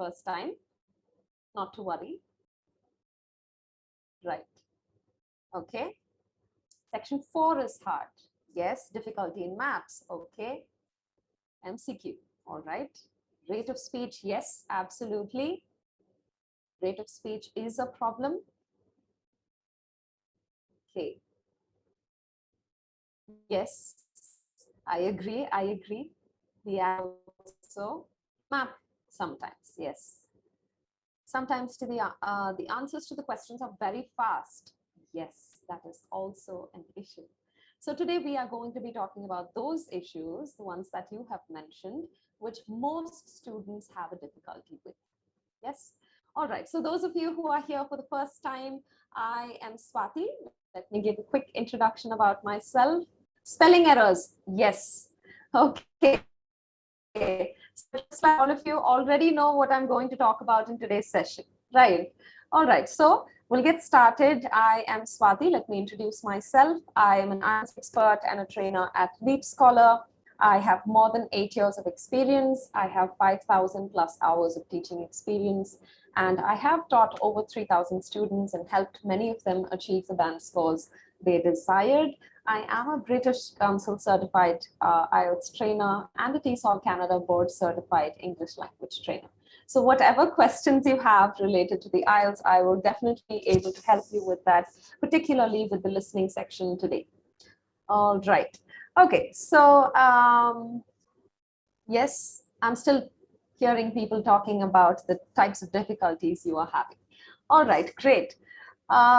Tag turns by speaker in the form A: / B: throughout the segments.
A: first time, not to worry. Right. Okay. Section 4 is hard. Yes, difficulty in maps. Okay. MCQ. All right. Rate of speech. Yes, absolutely. Rate of speech is a problem. Okay. Yes, I agree. I agree. The also map sometimes. Yes. Sometimes the answers to the questions are very fast. Yes, that is also an issue. So today we are going to be talking about those issues, the ones that you have mentioned, which most students have a difficulty with. Yes. All right. So those of you who are here for the first time, I am Swathi. Let me give a quick introduction about myself. Spelling errors. Yes. Okay. So just like all of you already know what I'm going to talk about in today's session, right? All right, so we'll get started. I am Swathi. Let me introduce myself. I am an IELTS expert and a trainer at Leap Scholar. I have more than 8 years of experience. I have 5,000 plus hours of teaching experience, and I have taught over 3,000 students and helped many of them achieve the band scores they desired. I am a British Council certified IELTS trainer and a TESOL Canada board certified English language trainer. So whatever questions you have related to the IELTS, I will definitely be able to help you with that, particularly with the listening section today. All right. Okay, so yes, I'm still hearing people talking about the types of difficulties you are having. All right, great.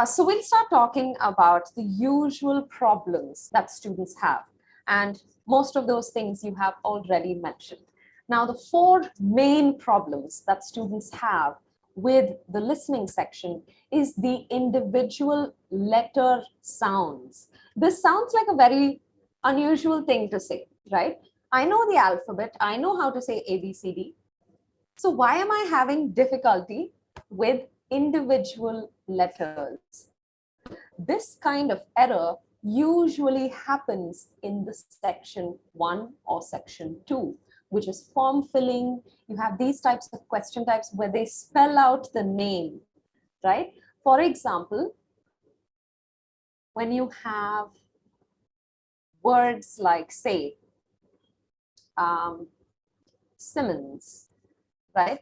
A: So we'll start talking about the usual problems that students have. And most of those things you have already mentioned. Now, the 4 main problems that students have with the listening section is the individual letter sounds. This sounds like a very unusual thing to say, right? I know the alphabet. I know how to say ABCD. So why am I having difficulty with individual letters? This kind of error usually happens in the section 1 or section 2, which is form filling. You have these types of question types where they spell out the name, right? For example, when you have words like, say, Simmons, right?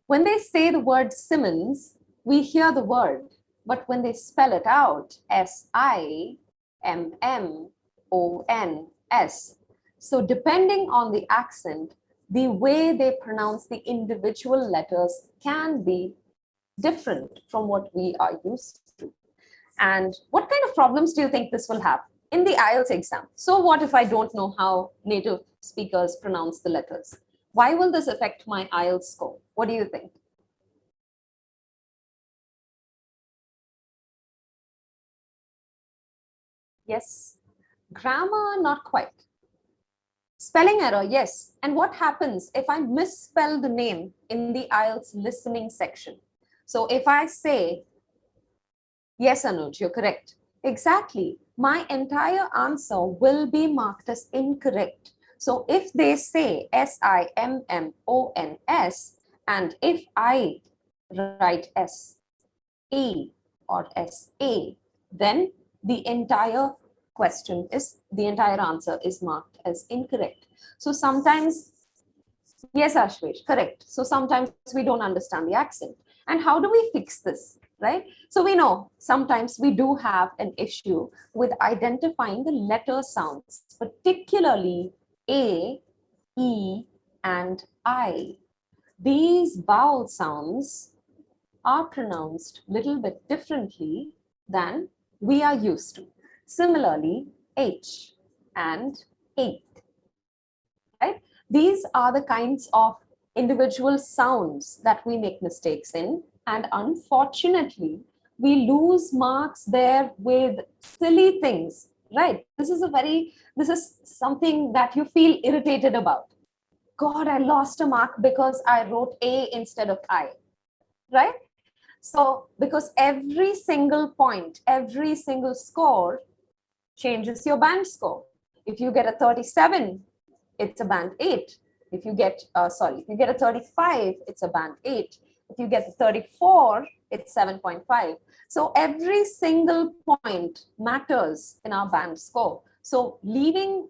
A: When they say the word Simmons, we hear the word, but when they spell it out, S-I-M-M-O-N-S. So depending on the accent, the way they pronounce the individual letters can be different from what we are used to. And what kind of problems do you think this will have in the IELTS exam? So what if I don't know how native speakers pronounce the letters? Why will this affect my IELTS score? What do you think? Yes. Grammar, not quite. Spelling error, yes. And what happens if I misspell the name in the IELTS listening section? So if I say, yes, Anuj, you're correct. Exactly. My entire answer will be marked as incorrect. So if they say S-I-M-M-O-N-S, and if I write S-E or S-A, then the entire answer is marked as incorrect. So sometimes, yes, Ashwish, correct. So sometimes we don't understand the accent. And how do we fix this, right? So we know sometimes we do have an issue with identifying the letter sounds, particularly A, E, and I. These vowel sounds are pronounced a little bit differently than we are used to. Similarly, H and 8, right? These are the kinds of individual sounds that we make mistakes in. And unfortunately, we lose marks there with silly things, right? This is something that you feel irritated about. God, I lost a mark because I wrote A instead of I, right? So because every single point, every single score changes your band score. If you get a 37, it's a band 8. If you get, if you get a 35, it's a band 8. If you get the 34, it's 7.5. So every single point matters in our band score. So leaving,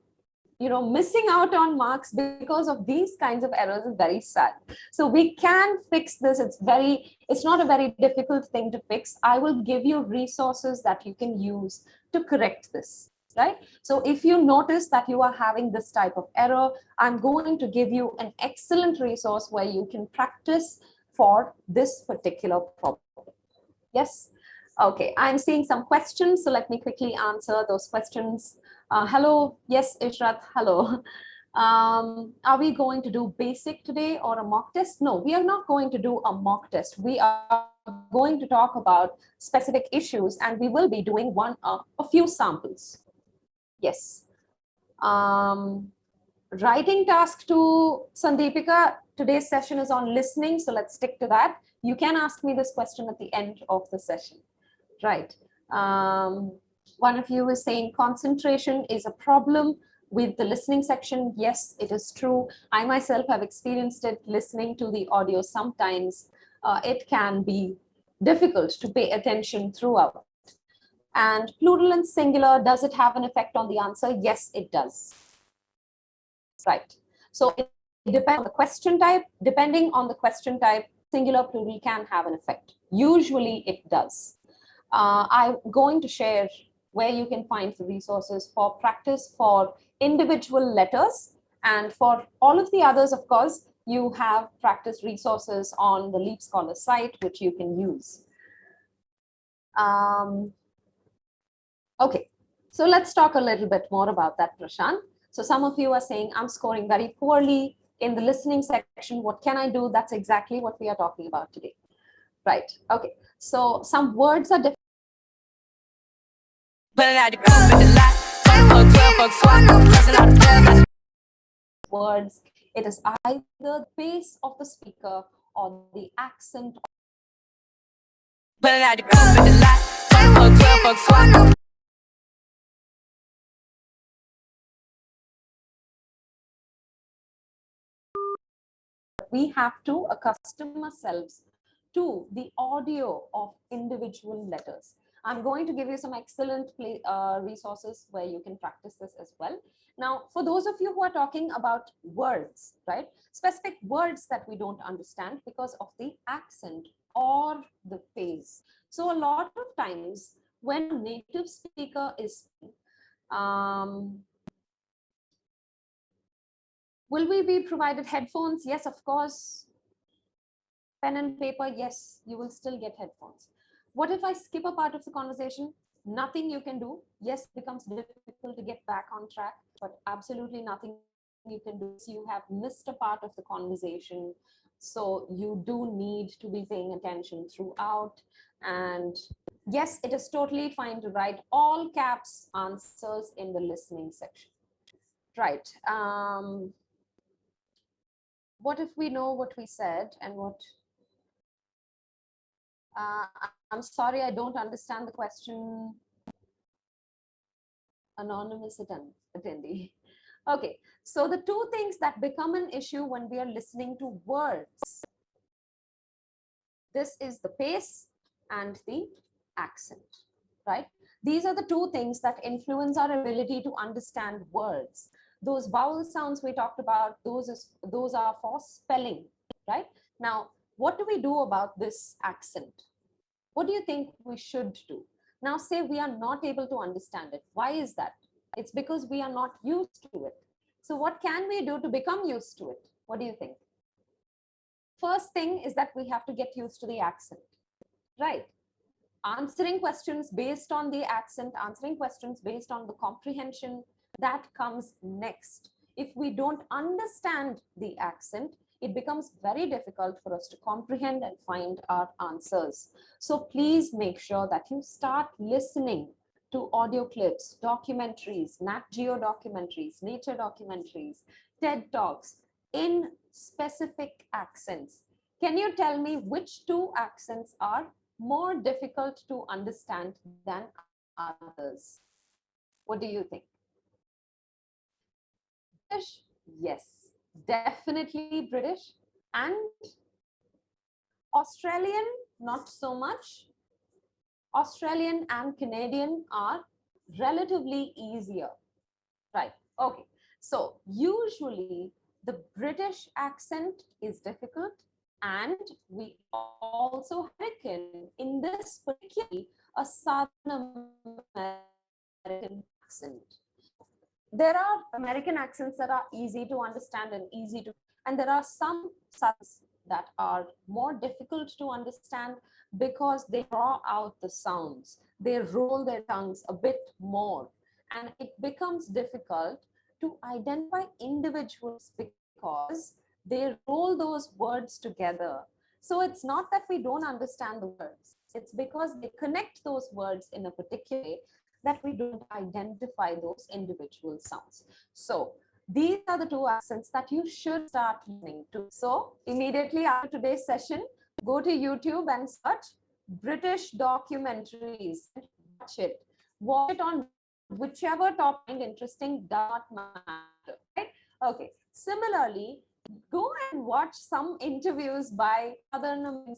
A: missing out on marks because of these kinds of errors is very sad. So we can fix this. It's not a very difficult thing to fix. I will give you resources that you can use to correct this, right? So if you notice that you are having this type of error, I'm going to give you an excellent resource where you can practice for this particular problem. Yes? Okay, I'm seeing some questions, so let me quickly answer those questions. Hello, yes, Ishrat, hello. Are we going to do basic today or a mock test? No, we are not going to do a mock test. We are going to talk about specific issues, and we will be doing a few samples. Yes. Writing task to Sandeepika. Today's session is on listening, so let's stick to that. You can ask me this question at the end of the session. Right. One of you is saying concentration is a problem with the listening section. Yes, it is true. I myself have experienced it listening to the audio. Sometimes it can be difficult to pay attention throughout. And plural and singular, does it have an effect on the answer? Yes, it does. Right. So it depends on the question type. Depending on the question type, singular, plural can have an effect. Usually it does. I'm going to share where you can find the resources for practice for individual letters, and for all of the others, of course, you have practice resources on the Leap Scholar site, which you can use. Okay, so let's talk a little bit more about that, Prashant. So some of you are saying, I'm scoring very poorly in the listening section. What can I do? That's exactly what we are talking about today. Right, okay. So some words are different. Words, it is either the pace of the speaker or the accent. We have to accustom ourselves to the audio of individual letters. I'm going to give you some excellent resources where you can practice this as well. Now, for those of you who are talking about words, right? Specific words that we don't understand because of the accent or the pace. So a lot of times when a native speaker is will we be provided headphones? Yes, of course. Pen and paper, yes, you will still get headphones. What if I skip a part of the conversation? Nothing you can do. Yes, it becomes difficult to get back on track, but absolutely nothing you can do. You have missed a part of the conversation. So you do need to be paying attention throughout. And yes, it is totally fine to write all caps answers in the listening section. Right. What if we know what we said and what I'm sorry, I don't understand the question. Anonymous attendee. Okay, so the two things that become an issue when we are listening to words. This is the pace and the accent, right? These are the two things that influence our ability to understand words. Those vowel sounds we talked about, those are for spelling, right? Now, what do we do about this accent? What do you think we should do? Now, say we are not able to understand it. Why is that? It's because we are not used to it. So what can we do to become used to it? What do you think? First thing is that we have to get used to the accent, right? Answering questions based on the accent, answering questions based on the comprehension, that comes next. If we don't understand the accent, it becomes very difficult for us to comprehend and find our answers. So please make sure that you start listening to audio clips, documentaries, Nat Geo documentaries, nature documentaries, TED Talks in specific accents. Can you tell me which two accents are more difficult to understand than others? What do you think? British? Yes. definitely British, and Australian, not so much. Australian and Canadian are relatively easier, right? Okay, so usually the British accent is difficult, and we also have American, in this particularly a Southern American accent. There are American accents that are easy to understand and easy to, and there are some sounds that are more difficult to understand because they draw out the sounds. They roll their tongues a bit more, and it becomes difficult to identify individuals because they roll those words together. So it's not that we don't understand the words, it's because they connect those words in a particular way that we don't identify those individual sounds. So these are the two accents that you should start learning to. So immediately after today's session, go to YouTube and search British documentaries and watch it. Watch it on whichever topic interesting, does not matter, right? Okay. Similarly, go and watch some interviews by Southern American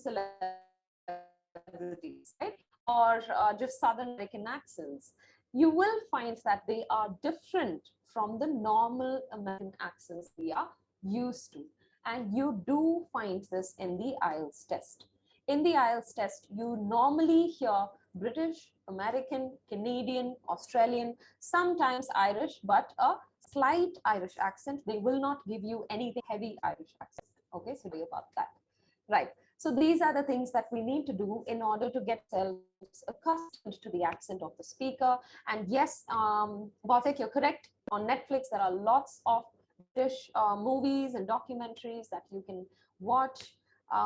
A: celebrities, right? Or just Southern American accents. You will find that they are different from the normal American accents we are used to. And you do find this in the IELTS test. In the IELTS test, you normally hear British, American, Canadian, Australian, sometimes Irish, but a slight Irish accent. They will not give you anything heavy Irish accent. Okay, so be about that. Right. So these are the things that we need to do in order to get ourselves accustomed to the accent of the speaker. And yes, Bartik, you're correct. On Netflix, there are lots of British movies and documentaries that you can watch.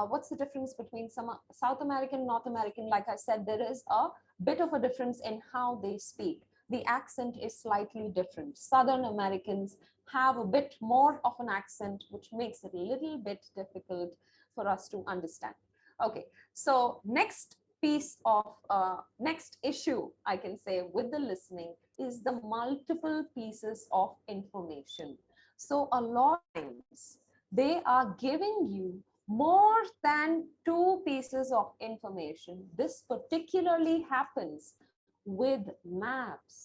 A: What's the difference between some South American, North American? Like I said, there is a bit of a difference in how they speak. The accent is slightly different. Southern Americans have a bit more of an accent, which makes it a little bit difficult for us to understand. Okay, so next piece of next issue I can say with the listening is the multiple pieces of information. So a lot of times they are giving you more than two pieces of information. This particularly happens with maps.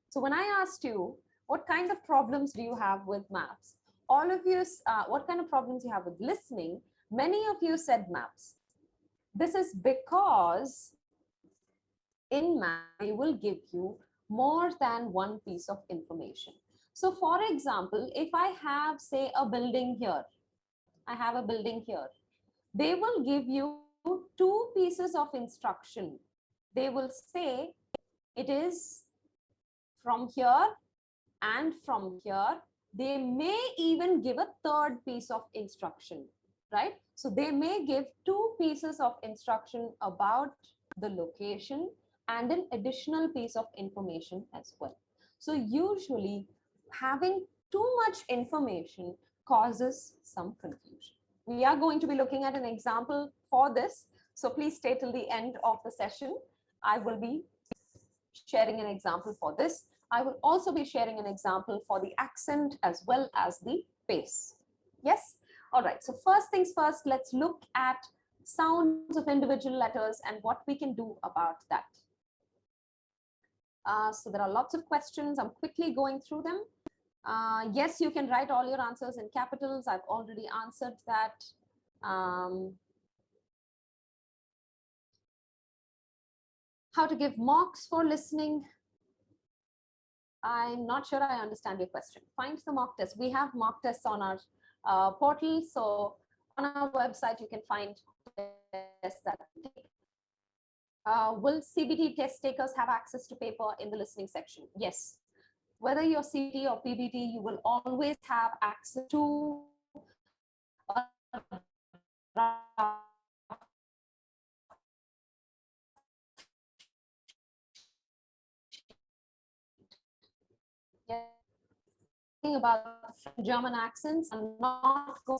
A: So when I asked you what kind of problems do you have with maps, all of you, what kind of problems you have with listening, many of you said maps. This is because in maps, they will give you more than one piece of information. So for example, if I have, say, a building here, I have a building here, they will give you two pieces of instruction. They will say it is from here and from here. They may even give a third piece of instruction, right? So they may give two pieces of instruction about the location and an additional piece of information as well. So usually having too much information causes some confusion. We are going to be looking at an example for this. So please stay till the end of the session. I will be sharing an example for this. I will also be sharing an example for the accent as well as the pace. Yes? All right. So first things first, let's look at sounds of individual letters and what we can do about that. So there are lots of questions. I'm quickly going through them. Yes, you can write all your answers in capitals. I've already answered that. How to give marks for listening. I'm not sure I understand your question. Find the mock test. We have mock tests on our portal. So on our website, you can find tests that we take. Will CBT test takers have access to paper in the listening section? Yes. Whether you're CBT or PBT, you will always have access to a about German accents and not go.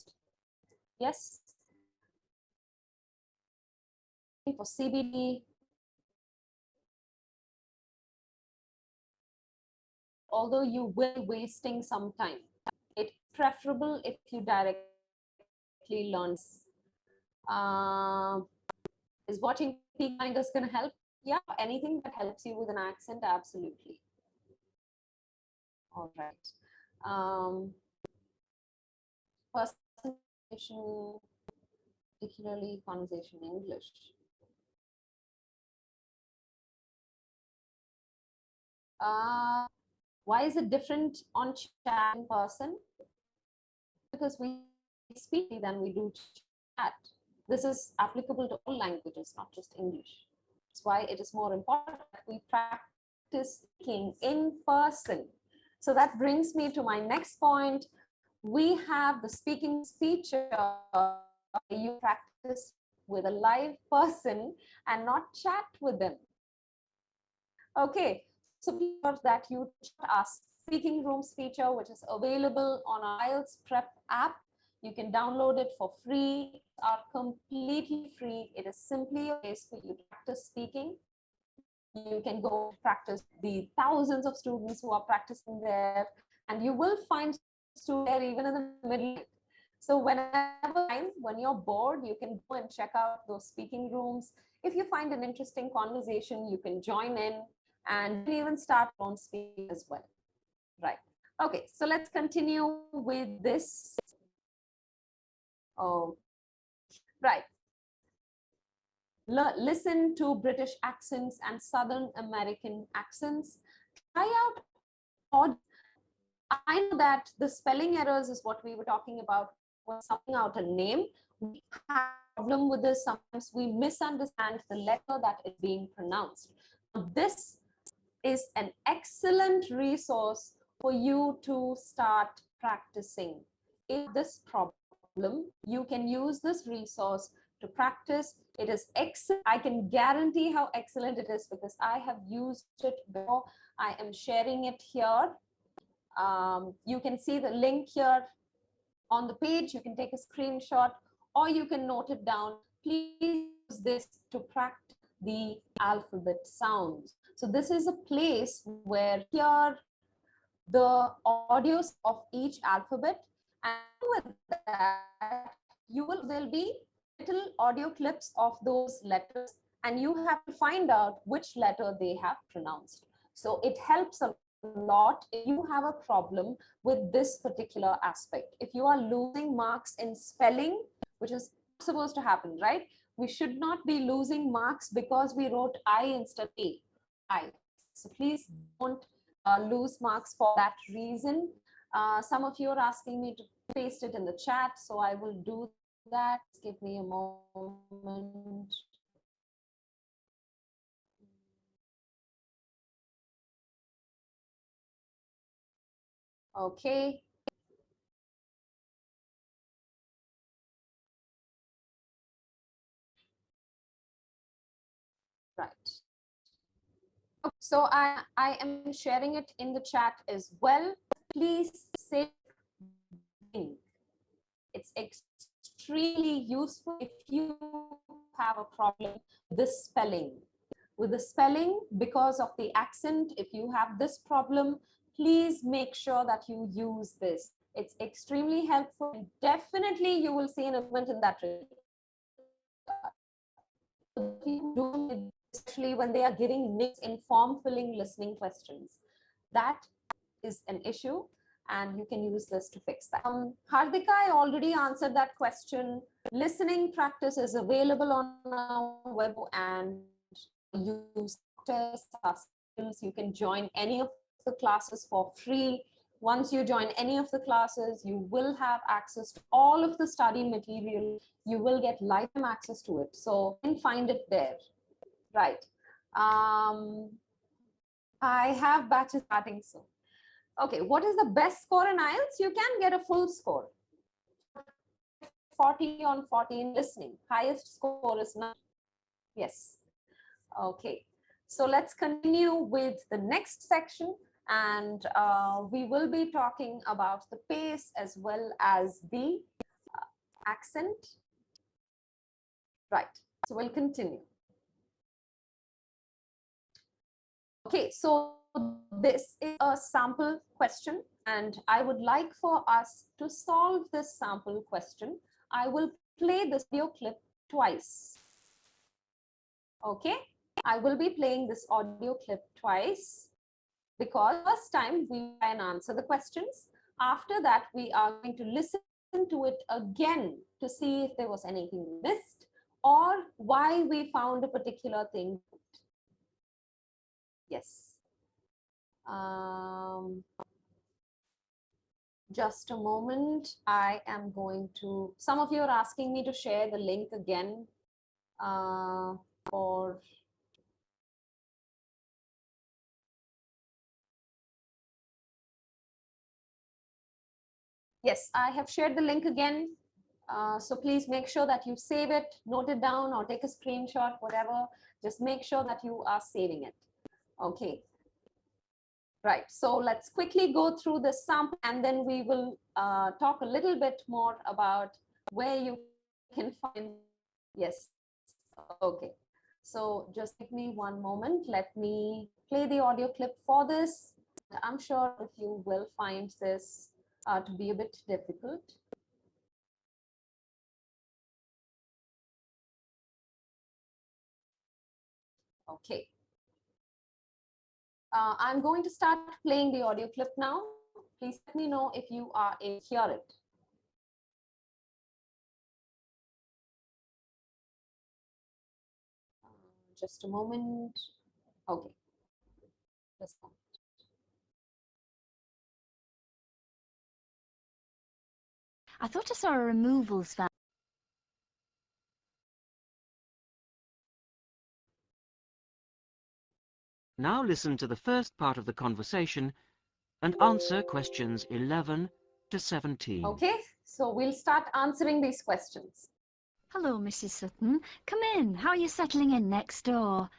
A: Yes. For CBT, although you will be wasting some time, it preferable if you directly learn. Is watching Peaky Blinders going to help? Yeah, anything that helps you with an accent, absolutely. All right. Personalization, particularly conversation English. Why is it different on chat in person? Because we speak than we do chat. This is applicable to all languages, not just English. That's why it is more important that we practice speaking in person. So that brings me to my next point. We have the speaking feature. You practice with a live person and not chat with them. Okay, so that you our speaking rooms feature, which is available on our Ielts Prep app. You can download it for free, are completely free. It is simply a place for you to practice speaking. You can go practice the thousands of students who are practicing there, and you will find students there even in the middle. So when you're bored, you can go and check out those speaking rooms. If you find an interesting conversation, you can join in and even start on speaking as well. Right. Okay, so let's continue with this. Oh, right. Listen to British accents and Southern American accents. Try out. I know that the spelling errors is what we were talking about when spelling out a name. We have a problem with this. Sometimes we misunderstand the letter that is being pronounced. This is an excellent resource for you to start practicing. If this problem, you can use this resource to practice. It is excellent. I can guarantee how excellent it is because I have used it before. I am sharing it here. You can see the link here on the page. You can take a screenshot or you can note it down. Please use this to practice the alphabet sounds. So this is a place where here the audios of each alphabet, and with that there'll be little audio clips of those letters, and you have to find out which letter they have pronounced. So it helps a lot if you have a problem with this particular aspect. If you are losing marks in spelling, which is supposed to happen, right? We should not be losing marks because we wrote I instead of A. I. So please don't lose marks for that reason. Some of you are asking me to paste it in the chat, so I will do that. Give me a moment. Okay. Right. So I am sharing it in the chat as well. Please say it's extremely useful if you have a problem with the spelling. With the spelling, because of the accent, if you have this problem, please make sure that you use this. It's extremely helpful, and definitely you will see an improvement in that regard. Especially when they are giving mixed in form filling listening questions. That is an issue, and you can use this to fix that. Hardika, I already answered that question. Listening practice is available on our web, and use skills. You can join any of the classes for free. Once you join any of the classes, you will have access to all of the study material. You will get lifetime access to it. So you can find it there. Right. I have batches starting soon. Okay, what is the best score in IELTS? You can get a full score. 40 on 40 in listening. Highest score is 9. Yes. Okay. So let's continue with the next section, and we will be talking about the pace as well as the accent. Right. So we'll continue. Okay, so this is a sample question, And I would like for us to solve this sample question. I will play this audio clip twice. Okay, I will be playing this audio clip twice because first time we try and answer the questions. After that, we are going to listen to it again to see if there was anything missed or why we found a particular thing. Yes. Just a moment. I am going to, some of you are asking me to share the link again for yes, I have shared the link again. So please make sure that you save it, note it down, or take a screenshot, whatever. Just make sure that you are saving it. Okay. Right. So let's quickly go through the sample and then we will talk a little bit more about where you can find. Yes. Okay. So just give me one moment. Let me play the audio clip for this. I'm sure if you will find this to be a bit difficult. Okay. I'm going to start playing the audio clip now. Please let me know if you are able to hear it. Just a moment. Okay. Just a moment.
B: I thought I saw a removals van.
C: Now listen to the first part of the conversation and answer questions 11 to 17.
A: Okay, so we'll start answering these questions.
B: Hello, Mrs. Sutton. Come in. How are you settling in next door?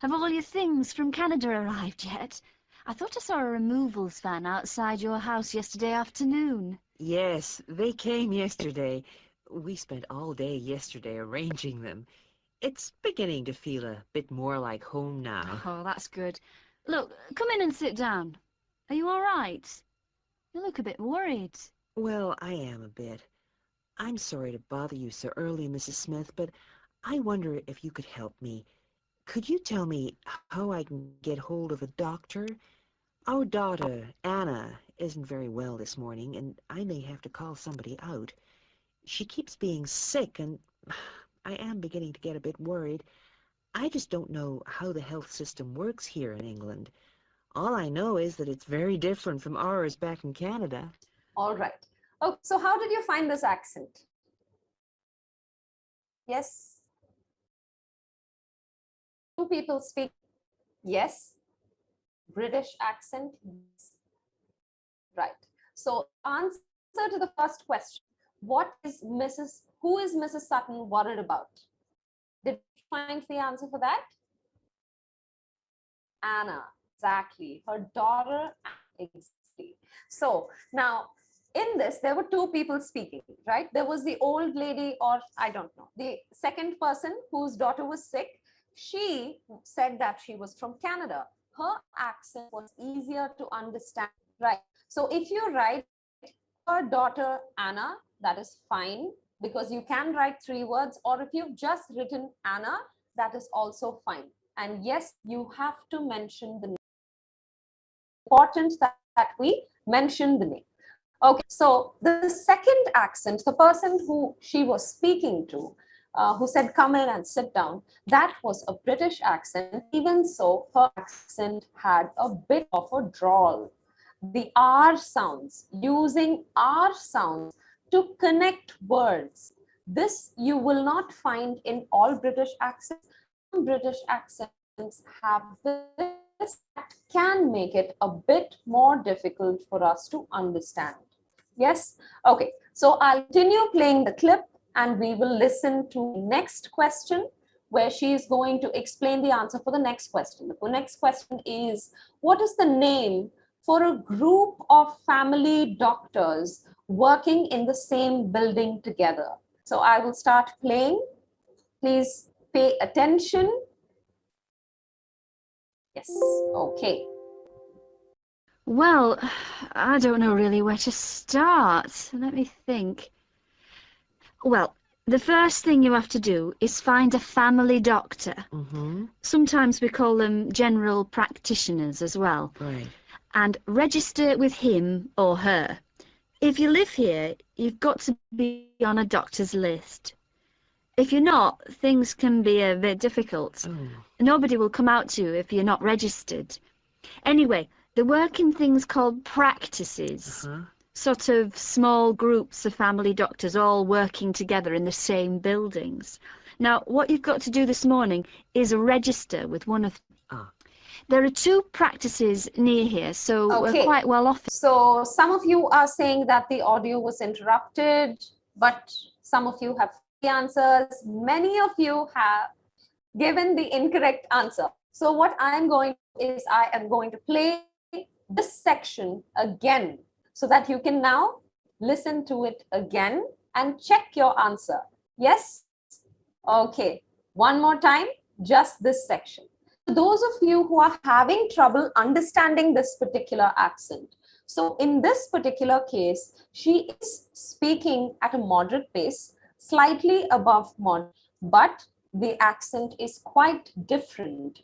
B: Have all your things from Canada arrived yet? I thought I saw a removals van outside your house yesterday afternoon.
D: Yes, they came yesterday. We spent all day yesterday arranging them. It's beginning to feel a bit more like home now.
B: Oh, that's good. Look, come in and sit down. Are you all right? You look a bit worried.
D: Well, I am a bit. I'm sorry to bother you so early, Mrs. Smith, but I wonder if you could help me. Could you tell me how I can get hold of a doctor? Our daughter, Anna, isn't very well this morning, and I may have to call somebody out. She keeps being sick, and I am beginning to get a bit worried. I just don't know how the health system works here in England. All I know is that it's very different from ours back in Canada.
A: All right. Oh, so how did you find this accent? Yes. Two people speak. Yes. British accent. Yes. Right. So answer to the first question. Who is Mrs. Sutton worried about? Did you find the answer for that? Anna, exactly. Her daughter, exactly. So now in this, there were two people speaking, right? There was the old lady, or I don't know, the second person whose daughter was sick. She said that she was from Canada. Her accent was easier to understand, right? So if you write her daughter Anna, that is fine because you can write 3 words, or if you've just written Anna, that is also fine. And yes, you have to mention the name. Important that we mention the name. Okay, so the second accent, the person who she was speaking to, who said, come in and sit down, that was a British accent. Even so, her accent had a bit of a drawl. The R sounds, using R sounds to connect words. This you will not find in all British accents. Some British accents have this that can make it a bit more difficult for us to understand. Yes? Okay. So I'll continue playing the clip and we will listen to the next question where she is going to explain the answer for the next question. The next question is, what is the name for a group of family doctors working in the same building together? So I will start playing. Please pay attention. Yes. Okay.
B: Well, I don't know really where to start. Let me think. Well, the first thing you have to do is find a family doctor.
D: Mm-hmm.
B: Sometimes we call them general practitioners as well.
D: Right.
B: And register with him or her. If you live here, you've got to be on a doctor's list. If you're not, things can be a bit difficult.
D: Oh.
B: Nobody will come out to you if you're not registered. Anyway, they work in things called practices.
D: Uh-huh.
B: Sort of small groups of family doctors all working together in the same buildings. Now, what you've got to do this morning is register with one of them.
D: Ah.
B: There are 2 practices near here, so we're
A: Okay.
B: quite well off.
A: So some of you are saying that the audio was interrupted, but some of you have the answers. Many of you have given the incorrect answer. So what I'm going to do is I am going to play this section again so that you can now listen to it again and check your answer. Yes? Okay. One more time, just this section. Those of you who are having trouble understanding this particular accent. So in this particular case, she is speaking at a moderate pace, slightly above moderate, but the accent is quite different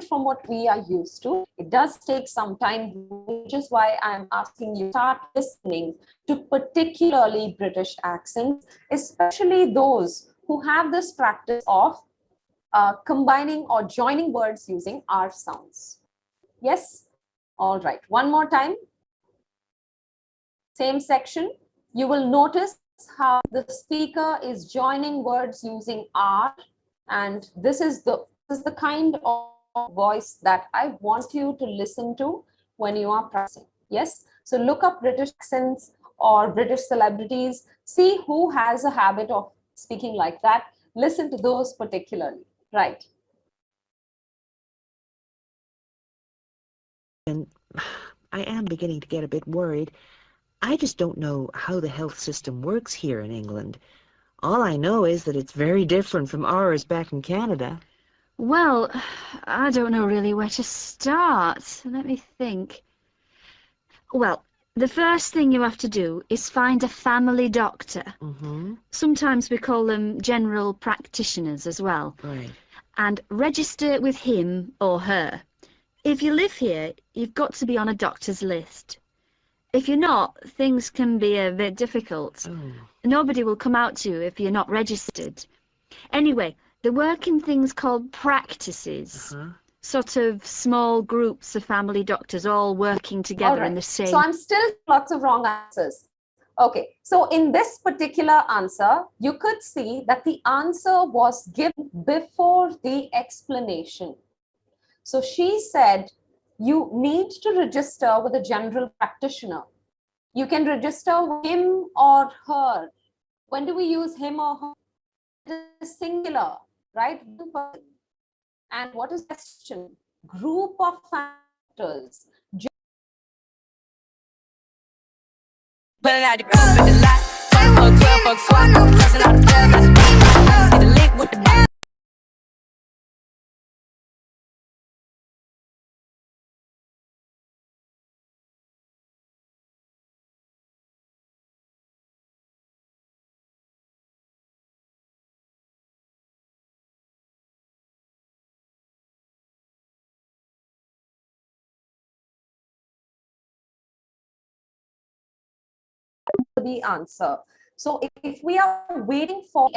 A: from what we are used to. It does take some time, which is why I'm asking you to start listening to particularly British accents, especially those who have this practice of combining or joining words using R sounds. Yes? All right. One more time. Same section. You will notice how the speaker is joining words using R, and this is the kind of voice that I want you to listen to when you are practicing. Yes? So look up British accents or British celebrities. See who has a habit of speaking like that. Listen to those particularly. Right.
D: And I am beginning to get a bit worried. I just don't know how the health system works here in England. All I know is that it's very different from ours back in Canada.
B: Well, I don't know really where to start. Let me think. Well, the first thing you have to do is find a family doctor.
D: Mm-hmm.
B: Sometimes we call them general practitioners as well.
D: Right.
B: And register with him or her. If you live here, you've got to be on a doctor's list. If you're not, things can be a bit difficult.
D: Oh.
B: Nobody will come out to you if you're not registered. Anyway, they work in things called practices.
D: Uh-huh.
B: Sort of small groups of family doctors all working together in the same...
A: So I'm still lots of wrong answers. Okay, so in this particular answer, you could see that the answer was given before the explanation. So she said, you need to register with a general practitioner. You can register with him or her. When do we use him or her? It is singular, right? And what is the question? Group of factors.
E: Pulling out the coupe at the lot. 12 fuck swat. Busting out the bells, out the beat. See the link with the
A: the answer. So if we are waiting for